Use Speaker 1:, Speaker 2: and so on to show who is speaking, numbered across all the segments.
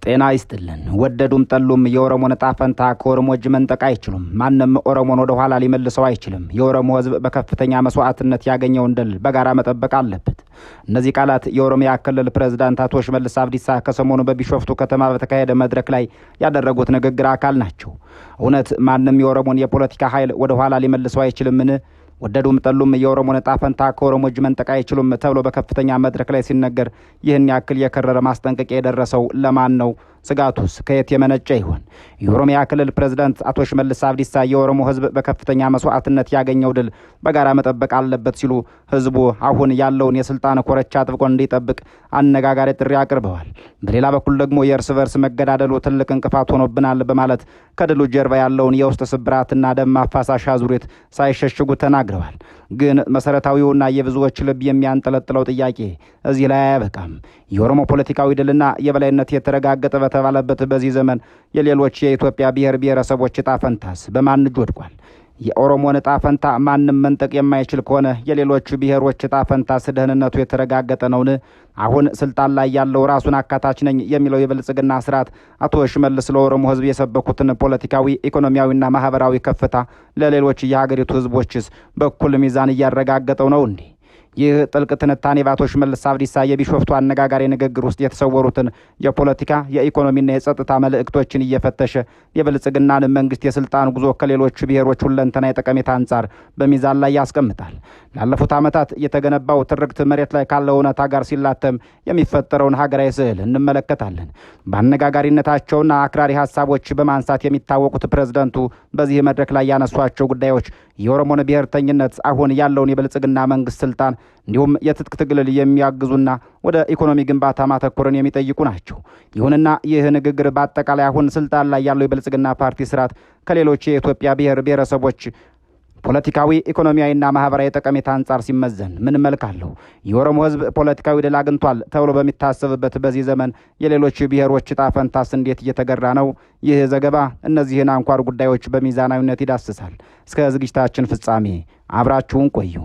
Speaker 1: ጤና ይስጥልን። ወደዱም ጠሉም የኦሮሞን ዕጣ ፈንታ ከኦሮሞ እጅ መንጠቅ አይችሉም። ማንም ኦሮሞን ወደ ኋላ ሊመልሰው አይችልም። የኦሮሞ ሕዝብ በከፍተኛ መስዋዕትነት ያገኘውን ድል በጋራ መጠበቅ አለበት። እነዚህ ቃላት የኦሮሚያ ክልል ፕሬዝዳንት አቶ ሽመልስ አብዲሳ ከሰሞኑ በቢሾፍቱ ከተማ በተካሄደ መድረክ ላይ ያደረጉት ንግግር አካል ናቸው። እውነት ማንም የኦሮሞን የፖለቲካ ኃይል ወደ ኋላ ሊመልሰው አይችልምን? ወደዱም ጠሉም የኦሮሞን ዕጣ ፈንታ ከኦሮሞ እጅ መንጠቅ አይችሉም ተብሎ በከፍተኛ መድረክ ላይ ሲነገር ይህን ያክል የከረረ ማስጠንቀቂያ የደረሰው ለማን ነው? ስጋቱስ ከየት የመነጨ ይሆን? የኦሮሚያ ክልል ፕሬዝዳንት አቶ ሽመልስ አብዲሳ የኦሮሞ ሕዝብ በከፍተኛ መስዋዕትነት ያገኘው ድል በጋራ መጠበቅ አለበት ሲሉ ሕዝቡ አሁን ያለውን የስልጣን ኮረቻ አጥብቆ እንዲጠብቅ አነጋጋሪ ጥሪ አቅርበዋል። በሌላ በኩል ደግሞ የእርስ በርስ መገዳደሉ ትልቅ እንቅፋት ሆኖብናል በማለት ከድሉ ጀርባ ያለውን የውስጥ ስብራትና ደም ማፋሳሽ አዙሪት ሳይሸሽጉ ተናግረዋል። ግን መሰረታዊውና የብዙዎች ልብ የሚያንጠለጥለው ጥያቄ እዚህ ላይ አያበቃም። የኦሮሞ ፖለቲካዊ ድልና የበላይነት የተረጋገጠ በተባለበት በዚህ ዘመን የሌሎች የኢትዮጵያ ብሔር ብሔረሰቦች ዕጣ ፈንታስ በማን እጅ ወድቋል? የኦሮሞን ዕጣ ፈንታ ማንም መንጠቅ የማይችል ከሆነ የሌሎቹ ብሔሮች ዕጣ ፈንታስ ደህንነቱ የተረጋገጠ ነውን? አሁን ስልጣን ላይ ያለው ራሱን አካታች ነኝ የሚለው የብልጽግና ስርዓት አቶ ሽመልስ ለኦሮሞ ሕዝብ የሰበኩትን ፖለቲካዊ፣ ኢኮኖሚያዊና ማህበራዊ ከፍታ ለሌሎች የሀገሪቱ ሕዝቦችስ በኩል ሚዛን እያረጋገጠው ነው እንዴ? ይህ ጥልቅ ትንታኔ በአቶ ሽመልስ አብዲሳ የቢሾፍቱ አነጋጋሪ ንግግር ውስጥ የተሰወሩትን የፖለቲካ የኢኮኖሚና የጸጥታ መልእክቶችን እየፈተሸ የብልጽግናን መንግስት የስልጣን ጉዞ ከሌሎች ብሔሮች ሁለንተናዊ ጠቀሜታ አንጻር በሚዛን ላይ ያስቀምጣል። ላለፉት ዓመታት የተገነባው ትርክት መሬት ላይ ካለው እውነታ ጋር ሲላተም የሚፈጠረውን ሀገራዊ ስዕል እንመለከታለን። በአነጋጋሪነታቸውና አክራሪ ሀሳቦች በማንሳት የሚታወቁት ፕሬዝደንቱ በዚህ መድረክ ላይ ያነሷቸው ጉዳዮች የኦሮሞን ብሔርተኝነት፣ አሁን ያለውን የብልጽግና መንግስት ስልጣን እንዲሁም የትጥቅ ትግል የሚያግዙና ወደ ኢኮኖሚ ግንባታ ማተኮርን የሚጠይቁ ናቸው። ይሁንና ይህ ንግግር በአጠቃላይ አሁን ስልጣን ላይ ያለው የብልጽግና ፓርቲ ስርዓት ከሌሎች የኢትዮጵያ ብሔር ብሔረሰቦች ፖለቲካዊ፣ ኢኮኖሚያዊና ማህበራዊ ጠቀሜታ አንጻር ሲመዘን ምን መልክ አለው? የኦሮሞ ሕዝብ ፖለቲካዊ ድል አግኝቷል ተብሎ በሚታሰብበት በዚህ ዘመን የሌሎች ብሔሮች ዕጣ ፈንታስ እንዴት እየተገራ ነው? ይህ ዘገባ እነዚህን አንኳር ጉዳዮች በሚዛናዊነት ይዳስሳል። እስከ ዝግጅታችን ፍጻሜ አብራችሁን ቆዩ።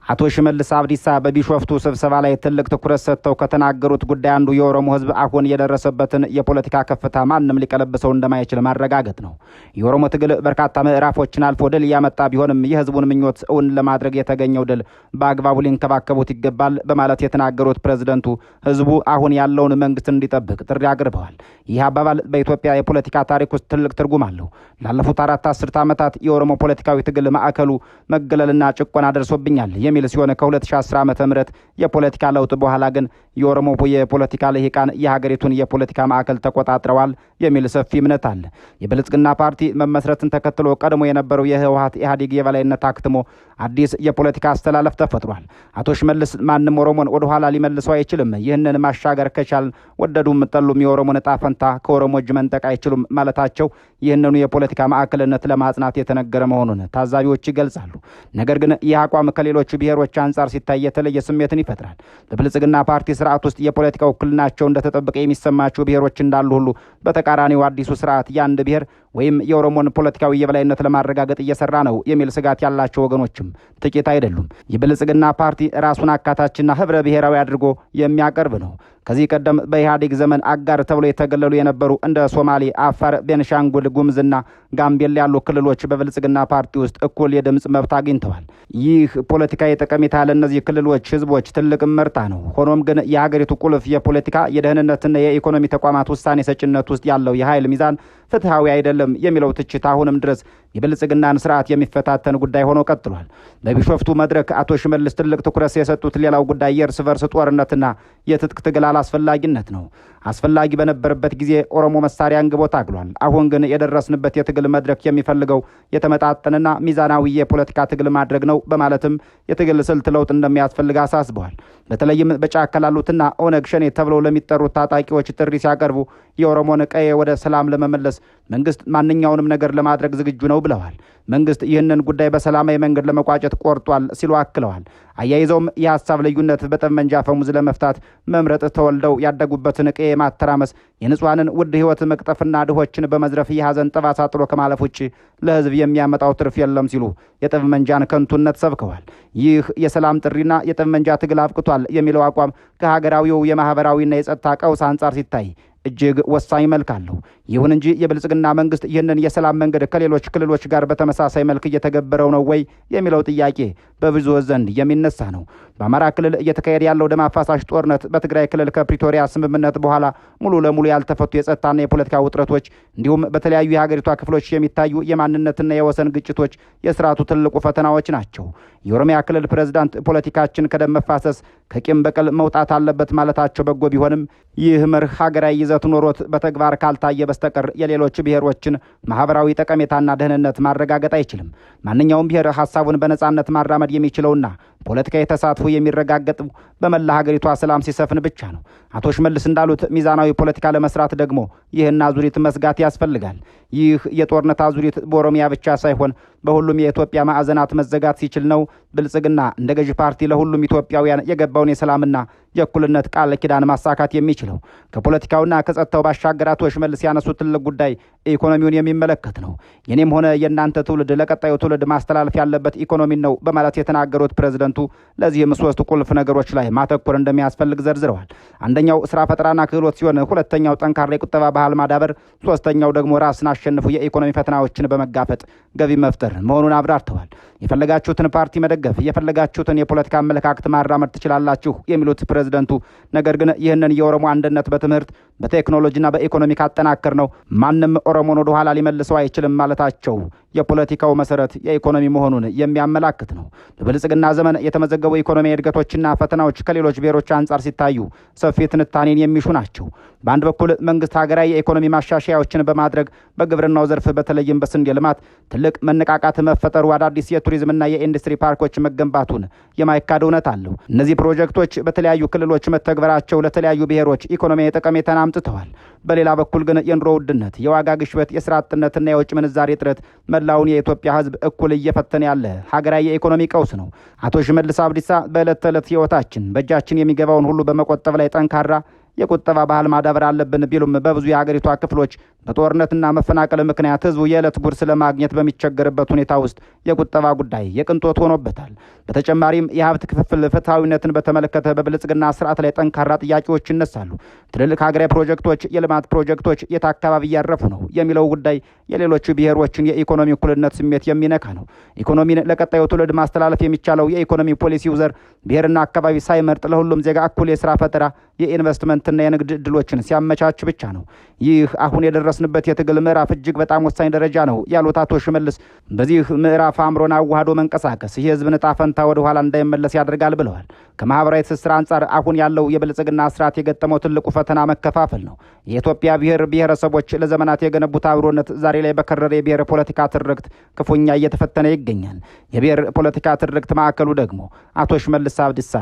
Speaker 1: አቶ ሽመልስ አብዲሳ በቢሾፍቱ ስብሰባ ላይ ትልቅ ትኩረት ሰጥተው ከተናገሩት ጉዳይ አንዱ የኦሮሞ ሕዝብ አሁን የደረሰበትን የፖለቲካ ከፍታ ማንም ሊቀለብሰው እንደማይችል ማረጋገጥ ነው። የኦሮሞ ትግል በርካታ ምዕራፎችን አልፎ ድል ያመጣ ቢሆንም የሕዝቡን ምኞት እውን ለማድረግ የተገኘው ድል በአግባቡ ሊንከባከቡት ይገባል በማለት የተናገሩት ፕሬዝደንቱ ሕዝቡ አሁን ያለውን መንግስት እንዲጠብቅ ጥሪ አቅርበዋል። ይህ አባባል በኢትዮጵያ የፖለቲካ ታሪክ ውስጥ ትልቅ ትርጉም አለው። ላለፉት 4 አስርት ዓመታት የኦሮሞ ፖለቲካዊ ትግል ማዕከሉ መገለልና ጭቆና ደርሶብኛል የሚል ሲሆን ከ2010 ዓ.ም የፖለቲካ ለውጥ በኋላ ግን የኦሮሞ የፖለቲካ ልሂቃን የሀገሪቱን የፖለቲካ ማዕከል ተቆጣጥረዋል የሚል ሰፊ እምነት አለ። የብልጽግና ፓርቲ መመስረትን ተከትሎ ቀድሞ የነበረው የህወሓት ኢህአዴግ የበላይነት አክትሞ አዲስ የፖለቲካ አስተላለፍ ተፈጥሯል። አቶ ሽመልስ ማንም ኦሮሞን ወደ ኋላ ሊመልሰው አይችልም፣ ይህንን ማሻገር ከቻል ወደዱም ጠሉም የኦሮሞን ዕጣ ፈንታ ከኦሮሞ እጅ መንጠቅ አይችሉም ማለታቸው ይህንኑ የፖለቲካ ማዕከልነት ለማጽናት የተነገረ መሆኑን ታዛቢዎች ይገልጻሉ። ነገር ግን ይህ አቋም ከሌሎች ብሔሮች አንጻር ሲታይ የተለየ ስሜትን ይፈጥራል። በብልጽግና ፓርቲ ስርዓት ውስጥ የፖለቲካ ውክልናቸው እንደተጠበቀ የሚሰማቸው ብሔሮች እንዳሉ ሁሉ በተቃራኒው አዲሱ ስርዓት የአንድ ብሔር ወይም የኦሮሞን ፖለቲካዊ የበላይነት ለማረጋገጥ እየሰራ ነው የሚል ስጋት ያላቸው ወገኖችም ጥቂት አይደሉም። የብልጽግና ፓርቲ ራሱን አካታችና ህብረ ብሔራዊ አድርጎ የሚያቀርብ ነው። ከዚህ ቀደም በኢህአዴግ ዘመን አጋር ተብሎ የተገለሉ የነበሩ እንደ ሶማሌ፣ አፋር፣ ቤንሻንጉል ጉሙዝና ጋምቤላ ያሉ ክልሎች በብልጽግና ፓርቲ ውስጥ እኩል የድምፅ መብት አግኝተዋል። ይህ ፖለቲካዊ ጠቀሜታ ለእነዚህ ክልሎች ህዝቦች ትልቅ መርታ ነው። ሆኖም ግን የሀገሪቱ ቁልፍ የፖለቲካ የደህንነትና የኢኮኖሚ ተቋማት ውሳኔ ሰጭነት ውስጥ ያለው የኃይል ሚዛን ፍትሐዊ አይደለም የሚለው ትችት አሁንም ድረስ የብልጽግናን ስርዓት የሚፈታተን ጉዳይ ሆኖ ቀጥሏል። በቢሾፍቱ መድረክ አቶ ሽመልስ ትልቅ ትኩረት የሰጡት ሌላው ጉዳይ የእርስ በርስ ጦርነትና የትጥቅ ትግል አላስፈላጊነት ነው። አስፈላጊ በነበረበት ጊዜ ኦሮሞ መሳሪያ አንግቦ ታግሏል። አሁን ግን የደረስንበት የትግል መድረክ የሚፈልገው የተመጣጠነና ሚዛናዊ የፖለቲካ ትግል ማድረግ ነው በማለትም የትግል ስልት ለውጥ እንደሚያስፈልግ አሳስበዋል። በተለይም በጫካ ላሉትና ኦነግ ሸኔ ተብለው ለሚጠሩት ታጣቂዎች ጥሪ ሲያቀርቡ የኦሮሞን ቀዬ ወደ ሰላም ለመመለስ መንግስት ማንኛውንም ነገር ለማድረግ ዝግጁ ነው ብለዋል። መንግስት ይህንን ጉዳይ በሰላማዊ መንገድ ለመቋጨት ቆርጧል ሲሉ አክለዋል። አያይዘውም የሀሳብ ልዩነት በጠመንጃ አፈሙዝ ለመፍታት መምረጥ ተወልደው ያደጉበትን ቀዬ ማተራመስ፣ የንጹሐንን ውድ ህይወት መቅጠፍና ድሆችን በመዝረፍ የሐዘን ጠባሳ ጥሎ ከማለፍ ውጭ ለህዝብ የሚያመጣው ትርፍ የለም ሲሉ የጠመንጃን ከንቱነት ሰብከዋል። ይህ የሰላም ጥሪና የጠመንጃ ትግል አብቅቷል የሚለው አቋም ከሀገራዊው የማህበራዊና የጸጥታ ቀውስ አንጻር ሲታይ እጅግ ወሳኝ መልክ አለው። ይሁን እንጂ የብልጽግና መንግስት ይህንን የሰላም መንገድ ከሌሎች ክልሎች ጋር በተመሳሳይ መልክ እየተገበረው ነው ወይ የሚለው ጥያቄ በብዙዎች ዘንድ የሚነሳ ነው። በአማራ ክልል እየተካሄደ ያለው ደም አፋሳሽ ጦርነት፣ በትግራይ ክልል ከፕሪቶሪያ ስምምነት በኋላ ሙሉ ለሙሉ ያልተፈቱ የጸጥታና የፖለቲካ ውጥረቶች እንዲሁም በተለያዩ የሀገሪቷ ክፍሎች የሚታዩ የማንነትና የወሰን ግጭቶች የስርዓቱ ትልቁ ፈተናዎች ናቸው። የኦሮሚያ ክልል ፕሬዝዳንት ፖለቲካችን ከደም መፋሰስ ከቂም በቀል መውጣት አለበት ማለታቸው በጎ ቢሆንም ይህ መርህ ሀገራዊ ይዘት ኖሮት በተግባር ካልታየ በስተቀር የሌሎች ብሔሮችን ማህበራዊ ጠቀሜታና ደህንነት ማረጋገጥ አይችልም። ማንኛውም ብሔር ሀሳቡን በነጻነት ማራመድ የሚችለውና ፖለቲካዊ ተሳትፎ የሚረጋገጥ በመላ ሀገሪቷ ሰላም ሲሰፍን ብቻ ነው። አቶ ሽመልስ እንዳሉት ሚዛናዊ ፖለቲካ ለመስራት ደግሞ ይህን አዙሪት መስጋት ያስፈልጋል። ይህ የጦርነት አዙሪት በኦሮሚያ ብቻ ሳይሆን በሁሉም የኢትዮጵያ ማዕዘናት መዘጋት ሲችል ነው ብልጽግና እንደ ገዢ ፓርቲ ለሁሉም ኢትዮጵያውያን የገባውን የሰላምና የእኩልነት ቃል ኪዳን ማሳካት የሚችለው። ከፖለቲካውና ከጸጥታው ባሻገር አቶ ሽመልስ ያነሱት ትልቅ ጉዳይ ኢኮኖሚውን የሚመለከት ነው። የኔም ሆነ የእናንተ ትውልድ ለቀጣዩ ትውልድ ማስተላለፍ ያለበት ኢኮኖሚን ነው በማለት የተናገሩት ፕሬዝደንቱ ለዚህም ሶስት ቁልፍ ነገሮች ላይ ማተኮር እንደሚያስፈልግ ዘርዝረዋል። አንደኛው ስራ ፈጠራና ክህሎት ሲሆን፣ ሁለተኛው ጠንካራ የቁጠባ ባህል ማዳበር፣ ሶስተኛው ደግሞ ራስን አሸንፉ የኢኮኖሚ ፈተናዎችን በመጋፈጥ ገቢ መፍጠር መሆኑን አብራርተዋል። የፈለጋችሁትን ፓርቲ መደገፍ፣ የፈለጋችሁትን የፖለቲካ አመለካከት ማራመድ ትችላላችሁ የሚሉት ፕሬዝደንቱ ነገር ግን ይህንን የኦሮሞ አንድነት በትምህርት በቴክኖሎጂና በኢኮኖሚ ካጠናከር ነው ማንም ኦሮሞን ወደ ኋላ ሊመልሰው አይችልም ማለታቸው የፖለቲካው መሰረት የኢኮኖሚ መሆኑን የሚያመላክት ነው። በብልጽግና ዘመን የተመዘገቡ ኢኮኖሚ እድገቶችና ፈተናዎች ከሌሎች ብሔሮች አንጻር ሲታዩ ሰፊ ትንታኔን የሚሹ ናቸው። በአንድ በኩል መንግስት ሀገራዊ የኢኮኖሚ ማሻሻያዎችን በማድረግ በግብርናው ዘርፍ በተለይም በስንዴ ልማት ትልቅ መነቃቃት መፈጠሩ፣ አዳዲስ የቱሪዝምና የኢንዱስትሪ ፓርኮች መገንባቱን የማይካድ እውነት አለው። እነዚህ ፕሮጀክቶች በተለያዩ ክልሎች መተግበራቸው ለተለያዩ ብሔሮች ኢኮኖሚያዊ ጠቀሜታን አምጥተዋል። በሌላ በኩል ግን የኑሮ ውድነት፣ የዋጋ ግሽበት፣ የስራ አጥነትና የውጭ ምንዛሬ እጥረት መላውን የኢትዮጵያ ሕዝብ እኩል እየፈተነ ያለ ሀገራዊ የኢኮኖሚ ቀውስ ነው። አቶ ሽመልስ አብዲሳ በዕለት ተዕለት ህይወታችን በእጃችን የሚገባውን ሁሉ በመቆጠብ ላይ ጠንካራ የቁጠባ ባህል ማዳበር አለብን ቢሉም በብዙ የሀገሪቷ ክፍሎች በጦርነትና መፈናቀል ምክንያት ህዝቡ የዕለት ጉርስ ለማግኘት በሚቸገርበት ሁኔታ ውስጥ የቁጠባ ጉዳይ የቅንጦት ሆኖበታል። በተጨማሪም የሀብት ክፍፍል ፍትሐዊነትን በተመለከተ በብልጽግና ስርዓት ላይ ጠንካራ ጥያቄዎች ይነሳሉ። ትልልቅ ሀገራዊ ፕሮጀክቶች፣ የልማት ፕሮጀክቶች የት አካባቢ እያረፉ ነው የሚለው ጉዳይ የሌሎቹ ብሔሮችን የኢኮኖሚ እኩልነት ስሜት የሚነካ ነው። ኢኮኖሚን ለቀጣዩ ትውልድ ማስተላለፍ የሚቻለው የኢኮኖሚ ፖሊሲው ዘር ብሔርና አካባቢ ሳይመርጥ ለሁሉም ዜጋ እኩል የስራ ፈጠራ፣ የኢንቨስትመንትና የንግድ ዕድሎችን ሲያመቻች ብቻ ነው። ይህ አሁን የደረስንበት የትግል ምዕራፍ እጅግ በጣም ወሳኝ ደረጃ ነው ያሉት አቶ ሽመልስ በዚህ ምዕራፍ አእምሮን አዋህዶ መንቀሳቀስ የህዝብን ዕጣ ፈንታ ወደ ኋላ እንዳይመለስ ያደርጋል ብለዋል። ከማህበራዊ ትስስር አንጻር አሁን ያለው የብልጽግና ስርዓት የገጠመው ትልቁ ፈተና መከፋፈል ነው። የኢትዮጵያ ብሔር ብሔረሰቦች ለዘመናት የገነቡት አብሮነት ዛሬ ላይ በከረረ የብሔር ፖለቲካ ትርክት ክፉኛ እየተፈተነ ይገኛል። የብሔር ፖለቲካ ትርክት ማዕከሉ ደግሞ አቶ ሽመልስ አብዲሳ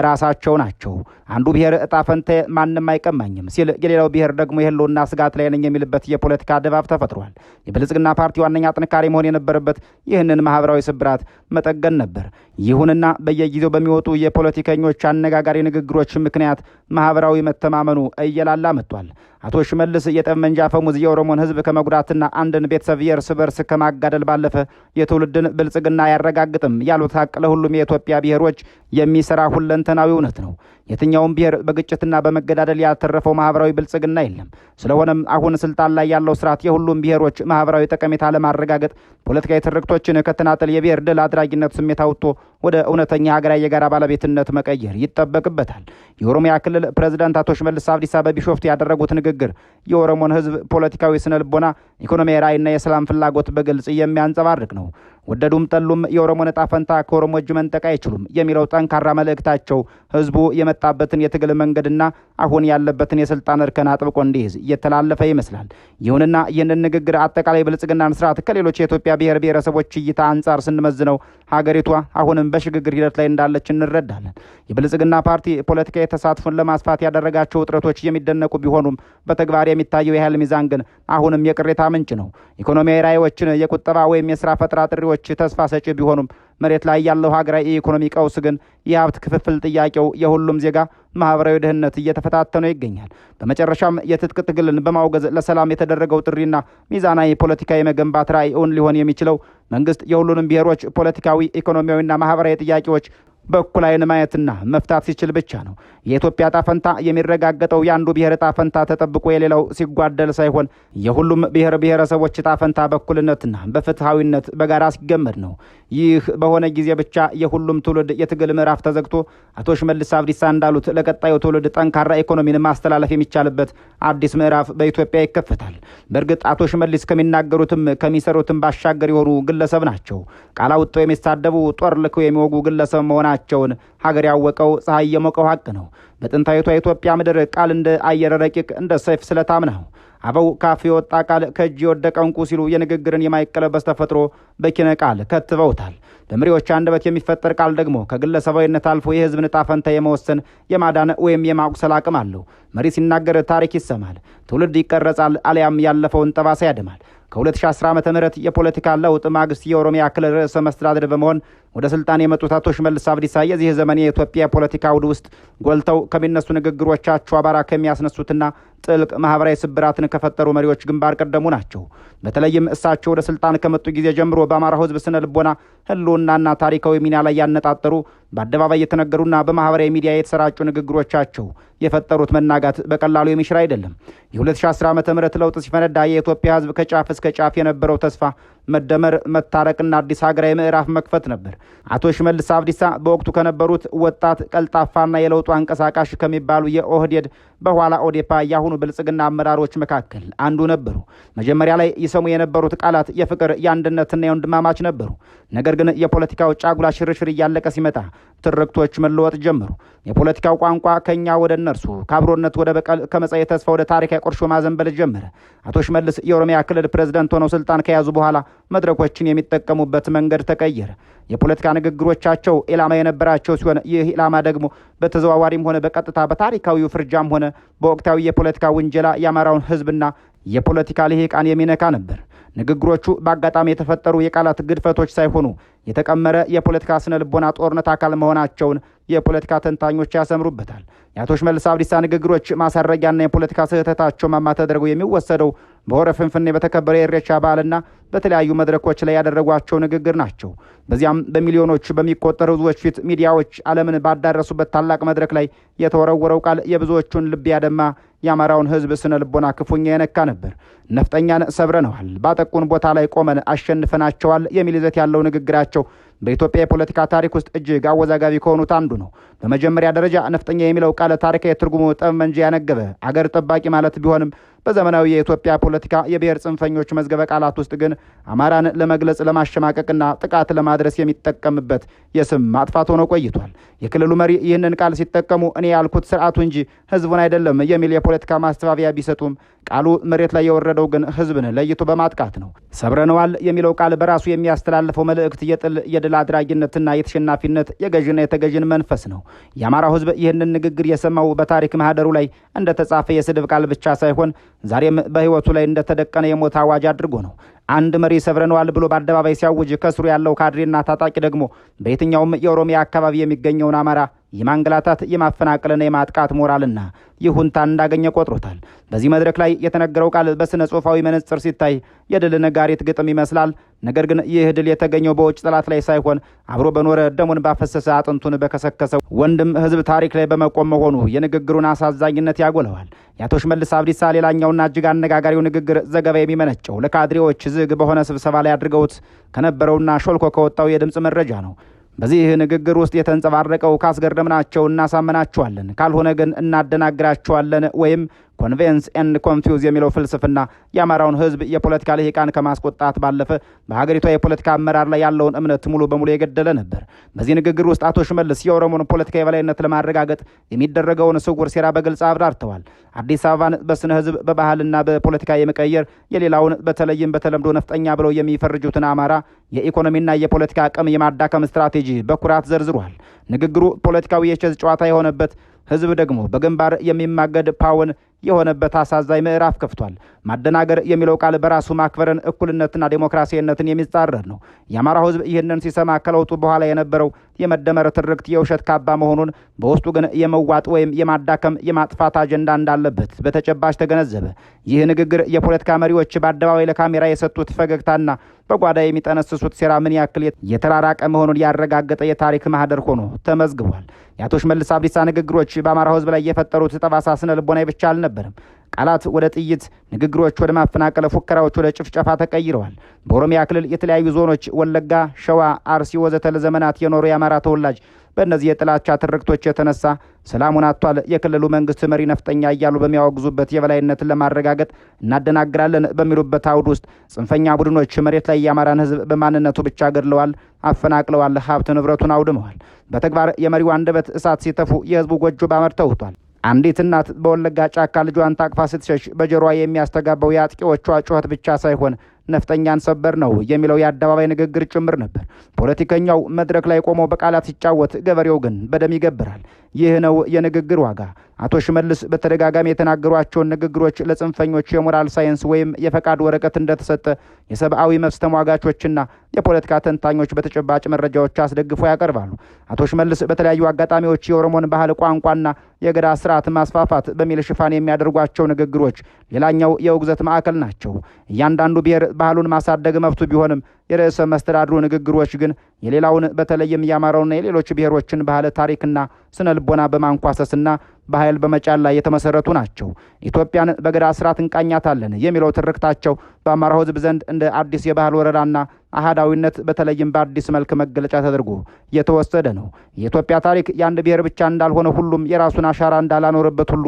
Speaker 1: ራሳቸው ናቸው። አንዱ ብሔር ዕጣ ፈንታ ማንም አይቀማኝም ሲል፣ የሌላው ብሔር ደግሞ የህልውና ስጋት ላይ ነኝ የሚልበት የፖለቲካ ድባብ ተፈጥሯል። የብልጽግና ፓርቲ ዋነኛ ጥንካሬ መሆን የነበረበት ይህንን ማህበራዊ ስብራት መጠገን ነበር። ይሁንና በየጊዜው በሚወጡ የፖለቲከኞች አነጋጋሪ ንግግሮች ምክንያት ማህበራዊ መተማመኑ እየላላ መጥቷል። አቶ ሽመልስ የጠመንጃ አፈሙዝ የኦሮሞን ህዝብ ከመጉዳትና አንድን ቤተሰብ የእርስ በርስ ከማጋደል ባለፈ የትውልድን ብልጽግና አያረጋግጥም ያሉት ሀቅ ለሁሉም የኢትዮጵያ ብሔሮች የሚሰራ ሁለንተናዊ እውነት ነው። የትኛውም ብሔር በግጭትና በመገዳደል ያተረፈው ማህበራዊ ብልጽግና የለም። ስለሆነም አሁን ስልጣን ላይ ያለው ስርዓት የሁሉም ብሔሮች ማህበራዊ ጠቀሜታ ለማረጋገጥ ፖለቲካዊ ትርክቶችን ከተናጠል የብሔር ድል አድራጊነት ስሜት አውጥቶ ወደ እውነተኛ ሀገራዊ የጋራ ባለቤትነት መቀየር ይጠበቅበታል። የኦሮሚያ ክልል ፕሬዝዳንት አቶ ሽመልስ አብዲሳ በቢሾፍቱ ያደረጉት ንግግር የኦሮሞን ህዝብ ፖለቲካዊ ስነልቦና፣ ኢኮኖሚያዊ ራዕይና የሰላም ፍላጎት በግልጽ የሚያንጸባርቅ ነው። ወደዱም ጠሉም የኦሮሞን ዕጣ ፈንታ ከኦሮሞ እጅ መንጠቅ አይችሉም የሚለው ጠንካራ መልእክታቸው ህዝቡ የመጣበትን የትግል መንገድና አሁን ያለበትን የስልጣን እርከን አጥብቆ እንዲይዝ እየተላለፈ ይመስላል። ይሁንና ይህንን ንግግር አጠቃላይ ብልጽግናን ስርዓት ከሌሎች የኢትዮጵያ ብሔር ብሔረሰቦች እይታ አንጻር ስንመዝነው ሀገሪቷ አሁንም በሽግግር ሂደት ላይ እንዳለች እንረዳለን። የብልጽግና ፓርቲ ፖለቲካዊ ተሳትፎን ለማስፋት ያደረጋቸው ጥረቶች የሚደነቁ ቢሆኑም በተግባር የሚታየው የኃይል ሚዛን ግን አሁንም የቅሬታ ምንጭ ነው። ኢኮኖሚያዊ ራዕዮችን፣ የቁጠባ ወይም የስራ ፈጠራ ጥሪዎች ተስፋ ሰጪ ቢሆኑም መሬት ላይ ያለው ሀገራዊ የኢኮኖሚ ቀውስ ግን የሀብት ክፍፍል ጥያቄው የሁሉም ዜጋ ማህበራዊ ደህንነት እየተፈታተነው ይገኛል። በመጨረሻም የትጥቅ ትግልን በማውገዝ ለሰላም የተደረገው ጥሪና ሚዛናዊ ፖለቲካ የመገንባት ራዕይ እውን ሊሆን የሚችለው መንግስት የሁሉንም ብሔሮች ፖለቲካዊ፣ ኢኮኖሚያዊና ማህበራዊ ጥያቄዎች በእኩል ዓይን ማየትና መፍታት ሲችል ብቻ ነው። የኢትዮጵያ ዕጣ ፈንታ የሚረጋገጠው የአንዱ ብሔር ዕጣ ፈንታ ተጠብቆ የሌላው ሲጓደል ሳይሆን የሁሉም ብሔር ብሔረሰቦች ዕጣ ፈንታ በእኩልነትና በፍትሐዊነት በጋራ ሲገመድ ነው። ይህ በሆነ ጊዜ ብቻ የሁሉም ትውልድ የትግል ምዕራፍ ተዘግቶ አቶ ሽመልስ አብዲሳ እንዳሉት ለቀጣዩ ትውልድ ጠንካራ ኢኮኖሚን ማስተላለፍ የሚቻልበት አዲስ ምዕራፍ በኢትዮጵያ ይከፈታል። በእርግጥ አቶ ሽመልስ ከሚናገሩትም ከሚሰሩትም ባሻገር የሆኑ ግለሰብ ናቸው። ቃል አውጥተው የሚሳደቡ ጦር ልከው የሚወጉ ግለሰብ መሆናቸውን ሀገር ያወቀው ፀሐይ የሞቀው ሀቅ ነው። በጥንታዊቷ ኢትዮጵያ ምድር ቃል እንደ አየር ረቂቅ፣ እንደ ሰይፍ ስለታም ነው። አበው ካፍ የወጣ ቃል ከእጅ የወደቀ እንቁ ሲሉ የንግግርን የማይቀለበስ ተፈጥሮ በኪነ ቃል ከትበውታል። በመሪዎች አንደበት የሚፈጠር ቃል ደግሞ ከግለሰባዊነት አልፎ የሕዝብን ዕጣ ፈንታ የመወሰን የማዳን ወይም የማቁሰል አቅም አለው። መሪ ሲናገር ታሪክ ይሰማል፣ ትውልድ ይቀረጻል፣ አሊያም ያለፈውን ጠባሳ ያድማል። ከ2010 ዓ.ም የፖለቲካ ለውጥ ማግስት የኦሮሚያ ክልል ርዕሰ መስተዳድር በመሆን ወደ ስልጣን የመጡት አቶ ሽመልስ አብዲሳ የዚህ ዘመን የኢትዮጵያ ፖለቲካ አውድ ውስጥ ጎልተው ከሚነሱ ንግግሮቻቸው አባራ ከሚያስነሱትና ጥልቅ ማህበራዊ ስብራትን ከፈጠሩ መሪዎች ግንባር ቀደሙ ናቸው። በተለይም እሳቸው ወደ ስልጣን ከመጡ ጊዜ ጀምሮ በአማራው ሕዝብ ስነ ልቦና ህልውናና ታሪካዊ ሚና ላይ ያነጣጠሩ በአደባባይ የተነገሩና በማህበራዊ ሚዲያ የተሰራጩ ንግግሮቻቸው የፈጠሩት መናጋት በቀላሉ የሚሽር አይደለም። የ2010 ዓ.ም ለውጥ ሲፈነዳ የኢትዮጵያ ሕዝብ ከጫፍ እስከ ጫፍ የነበረው ተስፋ መደመር፣ መታረቅና አዲስ ሀገራዊ ምዕራፍ መክፈት ነበር። አቶ ሽመልስ አብዲሳ በወቅቱ ከነበሩት ወጣት ቀልጣፋና የለውጡ አንቀሳቃሽ ከሚባሉ የኦህዴድ በኋላ ኦዴፓ ያሁኑ ብልጽግና አመራሮች መካከል አንዱ ነበሩ። መጀመሪያ ላይ ይሰሙ የነበሩት ቃላት የፍቅር የአንድነትና የወንድማማች ነበሩ። ነገር ግን የፖለቲካው ጫጉላ ሽርሽር እያለቀ ሲመጣ ትርክቶች መለወጥ ጀመሩ። የፖለቲካው ቋንቋ ከኛ ወደ እነርሱ፣ ከአብሮነት ወደ በቀል፣ ከመጻኢ ተስፋ ወደ ታሪካዊ ቁርሾ ማዘንበል ጀመረ። አቶ ሽመልስ የኦሮሚያ ክልል ፕሬዝዳንት ሆነው ስልጣን ከያዙ በኋላ መድረኮችን የሚጠቀሙበት መንገድ ተቀየረ። የፖለቲካ ንግግሮቻቸው ኢላማ የነበራቸው ሲሆን ይህ ኢላማ ደግሞ በተዘዋዋሪም ሆነ በቀጥታ በታሪካዊው ፍርጃም ሆነ በወቅታዊ የፖለቲካ ውንጀላ የአማራውን ሕዝብና የፖለቲካ ልሂቃን የሚነካ ነበር። ንግግሮቹ በአጋጣሚ የተፈጠሩ የቃላት ግድፈቶች ሳይሆኑ የተቀመረ የፖለቲካ ስነ ልቦና ጦርነት አካል መሆናቸውን የፖለቲካ ተንታኞች ያሰምሩበታል። የአቶ ሽመልስ አብዲሳ ንግግሮች ማሳረጊያና የፖለቲካ ስህተታቸው ማማ ተደርገው የሚወሰደው በሆረ ፍንፍኔ በተከበረ የኢሬቻ በዓልና በተለያዩ መድረኮች ላይ ያደረጓቸው ንግግር ናቸው። በዚያም በሚሊዮኖች በሚቆጠሩ ህዝቦች ፊት ሚዲያዎች ዓለምን ባዳረሱበት ታላቅ መድረክ ላይ የተወረወረው ቃል የብዙዎቹን ልብ ያደማ፣ የአማራውን ህዝብ ስነ ልቦና ክፉኛ የነካ ነበር። ነፍጠኛን ሰብረነዋል፣ ባጠቁን ቦታ ላይ ቆመን አሸንፈናቸዋል የሚል ይዘት ያለው ንግግራቸው በኢትዮጵያ የፖለቲካ ታሪክ ውስጥ እጅግ አወዛጋቢ ከሆኑት አንዱ ነው። በመጀመሪያ ደረጃ ነፍጠኛ የሚለው ቃል ታሪካዊ ትርጉሙ ጠመንጃ ያነገበ አገር ጠባቂ ማለት ቢሆንም በዘመናዊ የኢትዮጵያ ፖለቲካ የብሔር ጽንፈኞች መዝገበ ቃላት ውስጥ ግን አማራን ለመግለጽ ለማሸማቀቅና ጥቃት ለማድረስ የሚጠቀምበት የስም ማጥፋት ሆኖ ቆይቷል። የክልሉ መሪ ይህንን ቃል ሲጠቀሙ እኔ ያልኩት ስርዓቱ እንጂ ህዝቡን አይደለም የሚል የፖለቲካ ማስተባበያ ቢሰጡም ቃሉ መሬት ላይ የወረደው ግን ህዝብን ለይቶ በማጥቃት ነው። ሰብረነዋል የሚለው ቃል በራሱ የሚያስተላልፈው መልእክት የጥል የድል አድራጊነትና የተሸናፊነት የገዥና የተገዥን መንፈስ ነው። የአማራው ህዝብ ይህንን ንግግር የሰማው በታሪክ ማህደሩ ላይ እንደተጻፈ የስድብ ቃል ብቻ ሳይሆን ዛሬም በህይወቱ ላይ እንደተደቀነ የሞት አዋጅ አድርጎ ነው። አንድ መሪ ሰብረነዋል ብሎ በአደባባይ ሲያውጅ ከስሩ ያለው ካድሬና ታጣቂ ደግሞ በየትኛውም የኦሮሚያ አካባቢ የሚገኘውን አማራ የማንገላታት የማፈናቀልና የማጥቃት ሞራልና ይሁንታ እንዳገኘ ቆጥሮታል። በዚህ መድረክ ላይ የተነገረው ቃል በስነ ጽሑፋዊ መነጽር ሲታይ የድል ነጋሪት ግጥም ይመስላል። ነገር ግን ይህ ድል የተገኘው በውጭ ጠላት ላይ ሳይሆን አብሮ በኖረ ደሙን ባፈሰሰ አጥንቱን በከሰከሰው ወንድም ህዝብ ታሪክ ላይ በመቆም መሆኑ የንግግሩን አሳዛኝነት ያጎለዋል። የአቶ ሽመልስ አብዲሳ ሌላኛውና እጅግ አነጋጋሪው ንግግር ዘገባ የሚመነጨው ለካድሬዎች ዝግ በሆነ ስብሰባ ላይ አድርገውት ከነበረውና ሾልኮ ከወጣው የድምፅ መረጃ ነው። በዚህ ንግግር ውስጥ የተንጸባረቀው ካስገረምናቸው እናሳመናቸዋለን፣ ካልሆነ ግን እናደናግራቸዋለን ወይም ኮንቬንስ ኤንድ ኮንፊውዝ የሚለው ፍልስፍና የአማራውን ህዝብ የፖለቲካ ልሂቃን ከማስቆጣት ባለፈ በሀገሪቷ የፖለቲካ አመራር ላይ ያለውን እምነት ሙሉ በሙሉ የገደለ ነበር። በዚህ ንግግር ውስጥ አቶ ሽመልስ የኦሮሞን ፖለቲካ የበላይነት ለማረጋገጥ የሚደረገውን ስውር ሴራ በግልጽ አብራርተዋል። አዲስ አበባን በስነ ህዝብ በባህልና በፖለቲካ የመቀየር የሌላውን በተለይም በተለምዶ ነፍጠኛ ብለው የሚፈርጁትን አማራ የኢኮኖሚና የፖለቲካ አቅም የማዳከም ስትራቴጂ በኩራት ዘርዝሯል። ንግግሩ ፖለቲካዊ የቼዝ ጨዋታ የሆነበት ህዝብ ደግሞ በግንባር የሚማገድ ፓውን የሆነበት አሳዛኝ ምዕራፍ ከፍቷል። ማደናገር የሚለው ቃል በራሱ ማክበርን፣ እኩልነትና ዴሞክራሲያዊነትን የሚጻረር ነው። የአማራው ህዝብ ይህንን ሲሰማ ከለውጡ በኋላ የነበረው የመደመር ትርክት የውሸት ካባ መሆኑን፣ በውስጡ ግን የመዋጥ ወይም የማዳከም የማጥፋት አጀንዳ እንዳለበት በተጨባጭ ተገነዘበ። ይህ ንግግር የፖለቲካ መሪዎች በአደባባይ ለካሜራ የሰጡት ፈገግታና በጓዳ የሚጠነስሱት ሴራ ምን ያክል የተራራቀ መሆኑን ያረጋገጠ የታሪክ ማህደር ሆኖ ተመዝግቧል። የአቶ ሽመልስ አብዲሳ ንግግሮች በአማራው ህዝብ ላይ የፈጠሩት ጠባሳ ስነ ልቦናዊ ብቻ አልነበረም። ቃላት ወደ ጥይት፣ ንግግሮች ወደ ማፈናቀል፣ ፉከራዎች ወደ ጭፍጨፋ ተቀይረዋል። በኦሮሚያ ክልል የተለያዩ ዞኖች ወለጋ፣ ሸዋ፣ አርሲ ወዘተ ለዘመናት የኖሩ የአማራ ተወላጅ በእነዚህ የጥላቻ ትርክቶች የተነሳ ሰላሙን አጥቷል። የክልሉ መንግስት መሪ ነፍጠኛ እያሉ በሚያወግዙበት የበላይነትን ለማረጋገጥ እናደናግራለን በሚሉበት አውድ ውስጥ ጽንፈኛ ቡድኖች መሬት ላይ የአማራን ህዝብ በማንነቱ ብቻ ገድለዋል፣ አፈናቅለዋል፣ ሀብት ንብረቱን አውድመዋል። በተግባር የመሪው አንደበት እሳት ሲተፉ የህዝቡ ጎጆ ባመር ተውቷል። አንዲት እናት በወለጋ ጫካ ልጇን ታቅፋ ስትሸሽ በጆሮዋ የሚያስተጋባው የአጥቂዎቿ ጩኸት ብቻ ሳይሆን ነፍጠኛን ሰበር ነው የሚለው የአደባባይ ንግግር ጭምር ነበር። ፖለቲከኛው መድረክ ላይ ቆሞ በቃላት ሲጫወት፣ ገበሬው ግን በደም ይገብራል። ይህ ነው የንግግር ዋጋ። አቶ ሽመልስ በተደጋጋሚ የተናገሯቸውን ንግግሮች ለጽንፈኞች የሞራል ሳይንስ ወይም የፈቃድ ወረቀት እንደተሰጠ የሰብአዊ መብት ተሟጋቾችና የፖለቲካ ተንታኞች በተጨባጭ መረጃዎች አስደግፈው ያቀርባሉ። አቶ ሽመልስ በተለያዩ አጋጣሚዎች የኦሮሞን ባህል፣ ቋንቋና የገዳ ስርዓት ማስፋፋት በሚል ሽፋን የሚያደርጓቸው ንግግሮች ሌላኛው የውግዘት ማዕከል ናቸው። እያንዳንዱ ብሔር ባህሉን ማሳደግ መብቱ ቢሆንም የርዕሰ መስተዳድሩ ንግግሮች ግን የሌላውን በተለይም የአማራውና የሌሎች ብሔሮችን ባህል፣ ታሪክና ስነ ልቦና በማንኳሰስና በኃይል በመጫን ላይ የተመሰረቱ ናቸው። ኢትዮጵያን በገዳ ስርዓት እንቃኛታለን የሚለው ትርክታቸው በአማራው ህዝብ ዘንድ እንደ አዲስ የባህል ወረራና አሃዳዊነት በተለይም በአዲስ መልክ መገለጫ ተደርጎ የተወሰደ ነው። የኢትዮጵያ ታሪክ የአንድ ብሔር ብቻ እንዳልሆነ ሁሉም የራሱን አሻራ እንዳላኖረበት ሁሉ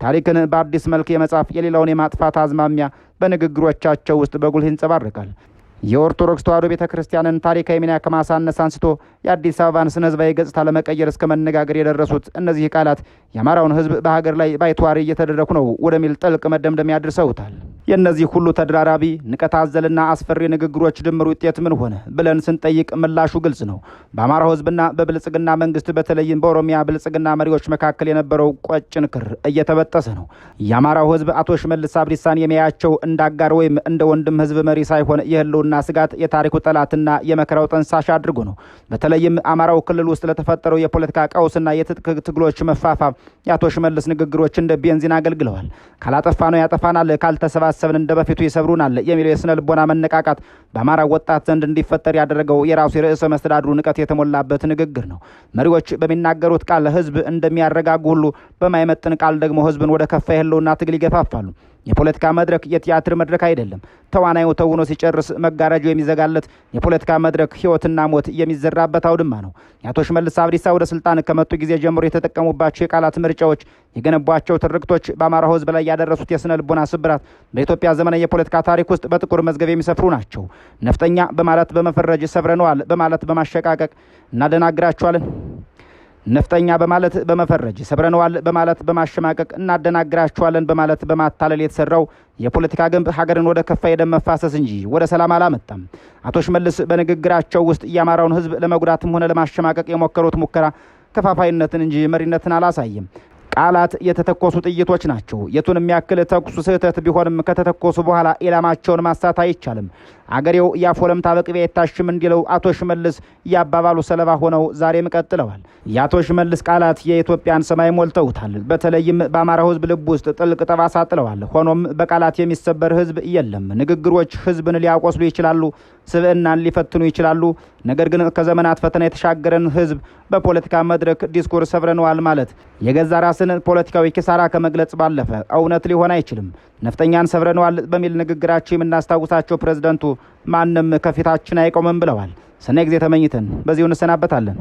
Speaker 1: ታሪክን በአዲስ መልክ የመጻፍ የሌላውን የማጥፋት አዝማሚያ በንግግሮቻቸው ውስጥ በጉልህ ይንጸባረቃል። የኦርቶዶክስ ተዋሕዶ ቤተ ክርስቲያንን ታሪካዊ ሚና ከማሳነስ አንስቶ የአዲስ አበባን ስነ ህዝባዊ ገጽታ ለመቀየር እስከ መነጋገር የደረሱት እነዚህ ቃላት የአማራውን ህዝብ በሀገር ላይ ባይተዋሪ እየተደረኩ ነው ወደሚል ጥልቅ መደምደሚያ አድርሰውታል። የእነዚህ ሁሉ ተደራራቢ ንቀት አዘልና አስፈሪ ንግግሮች ድምር ውጤት ምን ሆነ ብለን ስንጠይቅ ምላሹ ግልጽ ነው። በአማራው ህዝብና በብልጽግና መንግስት በተለይም በኦሮሚያ ብልጽግና መሪዎች መካከል የነበረው ቆጭን ክር እየተበጠሰ ነው። የአማራው ህዝብ አቶ ሽመልስ አብዲሳን የሚያያቸው እንዳጋር ወይም እንደ ወንድም ህዝብ መሪ ሳይሆን የህልውና ስጋት፣ የታሪኩ ጠላትና የመከራው ጠንሳሽ አድርጎ ነው። በተለይም አማራው ክልል ውስጥ ለተፈጠረው የፖለቲካ ቀውስና የትጥቅ ትግሎች መፋፋም የአቶ ሽመልስ ንግግሮች እንደ ቤንዚን አገልግለዋል። ካላጠፋ ነው ያጠፋናል፣ ካልተሰባሰብን እንደ በፊቱ ይሰብሩናል የሚለው የስነ ልቦና መነቃቃት በአማራ ወጣት ዘንድ እንዲፈጠር ያደረገው የራሱ የርዕሰ መስተዳድሩ ንቀት የተሞላበት ንግግር ነው። መሪዎች በሚናገሩት ቃል ህዝብ እንደሚያረጋጉ ሁሉ በማይመጥን ቃል ደግሞ ህዝብን ወደ ከፋ የህልውና ትግል ይገፋፋሉ። የፖለቲካ መድረክ የቲያትር መድረክ አይደለም። ተዋናዩ ተውኖ ሲጨርስ መጋረጃው የሚዘጋለት የፖለቲካ መድረክ ህይወትና ሞት የሚዘራበት አውድማ ነው። የአቶ ሽመልስ አብዲሳ ወደ ስልጣን ከመጡ ጊዜ ጀምሮ የተጠቀሙባቸው የቃላት ምርጫዎች፣ የገነቧቸው ትርክቶች በአማራው ህዝብ ላይ ያደረሱት የስነ ልቦና ስብራት በኢትዮጵያ ዘመናዊ የፖለቲካ ታሪክ ውስጥ በጥቁር መዝገብ የሚሰፍሩ ናቸው። ነፍጠኛ በማለት በመፈረጅ፣ ሰብረነዋል በማለት በማሸቃቀቅ እናደናግራቸዋለን ነፍጠኛ በማለት በመፈረጅ፣ ሰብረነዋል በማለት በማሸማቀቅ እናደናግራቸዋለን በማለት በማታለል የተሰራው የፖለቲካ ግንብ ሀገርን ወደ ከፋ የደም መፋሰስ እንጂ ወደ ሰላም አላመጣም። አቶ ሽመልስ በንግግራቸው ውስጥ የአማራውን ህዝብ ለመጉዳትም ሆነ ለማሸማቀቅ የሞከሩት ሙከራ ከፋፋይነትን እንጂ መሪነትን አላሳይም። ቃላት የተተኮሱ ጥይቶች ናቸው። የቱንም ያክል ተኩሱ ስህተት ቢሆንም ከተተኮሱ በኋላ ኢላማቸውን ማሳት አይቻልም። አገሬው ያፎለምታ በቅቤ አይታሽም እንዲለው አቶ ሽመልስ ያባባሉ ሰለባ ሆነው ዛሬም ቀጥለዋል። የአቶ ሽመልስ ቃላት የኢትዮጵያን ሰማይ ሞልተውታል። በተለይም በአማራው ህዝብ ልብ ውስጥ ጥልቅ ጠባሳ ጥለዋል። ሆኖም በቃላት የሚሰበር ህዝብ የለም። ንግግሮች ህዝብን ሊያቆስሉ ይችላሉ፣ ስብዕናን ሊፈትኑ ይችላሉ። ነገር ግን ከዘመናት ፈተና የተሻገረን ህዝብ በፖለቲካ መድረክ ዲስኩር ሰብረነዋል ማለት የገዛ ራስን ፖለቲካዊ ኪሳራ ከመግለጽ ባለፈ እውነት ሊሆን አይችልም። ነፍጠኛን ሰብረነዋል በሚል ንግግራቸው የምናስታውሳቸው ፕሬዝዳንቱ ማንም ከፊታችን አይቆምም ብለዋል። ሰናይ ጊዜ ተመኝተን በዚሁ እንሰናበታለን።